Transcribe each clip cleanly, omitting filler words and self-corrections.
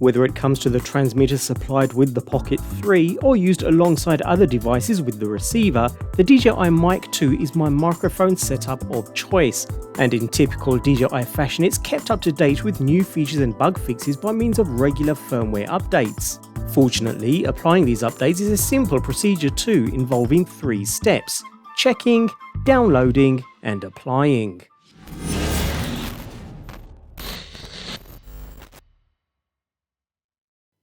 Whether it comes to the transmitter supplied with the Pocket 3 or used alongside other devices with the receiver, the DJI Mic 2 is my microphone setup of choice, and in typical DJI fashion it's kept up to date with new features and bug fixes by means of regular firmware updates. Fortunately, applying these updates is a simple procedure too, involving 3 steps: checking, downloading, and applying.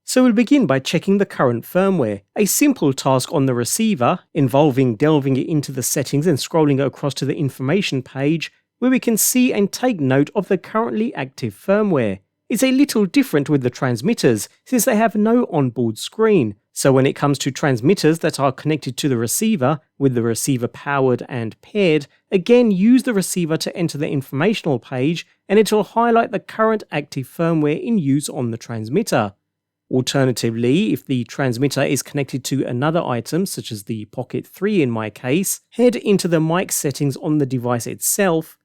So we'll begin by checking the current firmware, a simple task on the receiver involving delving into the settings and scrolling across to the information page where we can see and take note of the currently active firmware. It's a little different with the transmitters since they have no onboard screen, so when it comes to transmitters that are connected to the receiver, with the receiver powered and paired, again use the receiver to enter the informational page and it will highlight the current active firmware in use on the transmitter. Alternatively, if the transmitter is connected to another item, such as the Pocket 3 in my case, head into the mic settings on the device itself,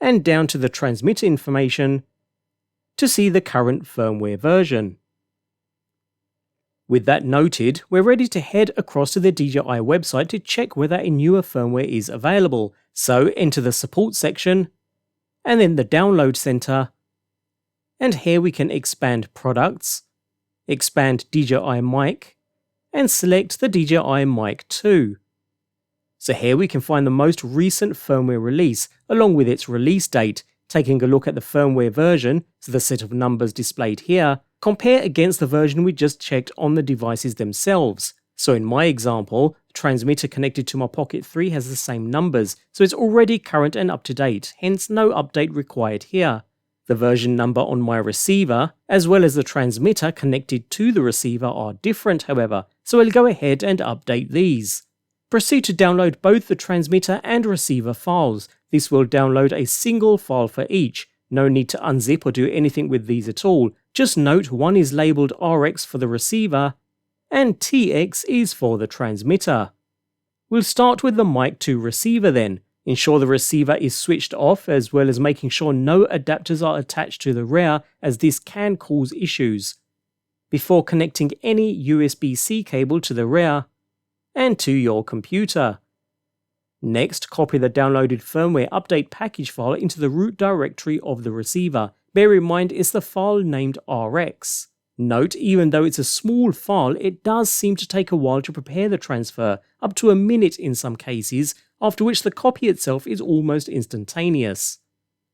and down to the transmitter information to see the current firmware version. With that noted, we're ready to head across to the DJI website to check whether a newer firmware is available. So enter the support section, and then the download center, and here we can expand products, expand DJI Mic, and select the DJI Mic 2. So here we can find the most recent firmware release along with its release date, taking a look at the firmware version, so the set of numbers displayed here, compare against the version we just checked on the devices themselves. So in my example, the transmitter connected to my Pocket 3 has the same numbers, so it's already current and up to date, hence no update required here. The version number on my receiver, as well as the transmitter connected to the receiver are different however, so I'll go ahead and update these. Proceed to download both the transmitter and receiver files. This will download a single file for each. No need to unzip or do anything with these at all. Just note one is labelled RX for the receiver and TX is for the transmitter. We'll start with the Mic 2 receiver then. Ensure the receiver is switched off, as well as making sure no adapters are attached to the rear, as this can cause issues. Before connecting any USB-C cable to the rear and to your computer. Next, copy the downloaded firmware update package file into the root directory of the receiver. Bear in mind it's the file named RX. Note, even though it's a small file, it does seem to take a while to prepare the transfer, up to a minute in some cases, after which the copy itself is almost instantaneous.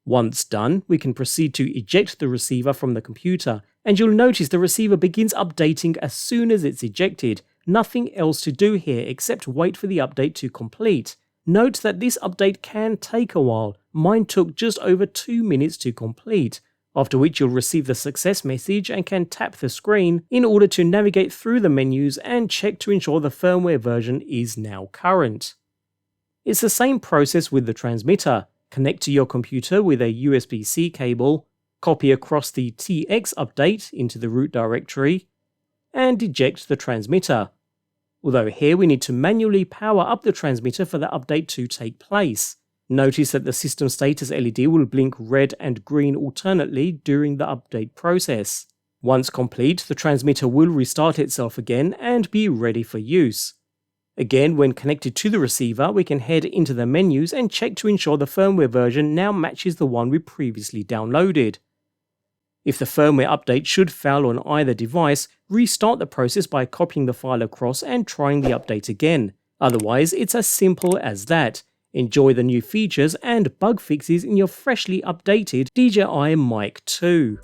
Once done, we can proceed to eject the receiver from the computer, and you'll notice the receiver begins updating as soon as it's ejected. Nothing else to do here except wait for the update to complete. Note that this update can take a while. Mine took just over 2 minutes to complete, after which you'll receive the success message and can tap the screen in order to navigate through the menus and check to ensure the firmware version is now current. It's the same process with the transmitter. Connect to your computer with a USB-C cable, copy across the TX update into the root directory, and eject the transmitter. Although here we need to manually power up the transmitter for the update to take place. Notice that the system status LED will blink red and green alternately during the update process. Once complete, the transmitter will restart itself again and be ready for use. Again, when connected to the receiver, we can head into the menus and check to ensure the firmware version now matches the one we previously downloaded. If the firmware update should fail on either device, restart the process by copying the file across and trying the update again. Otherwise, it's as simple as that. Enjoy the new features and bug fixes in your freshly updated DJI Mic 2.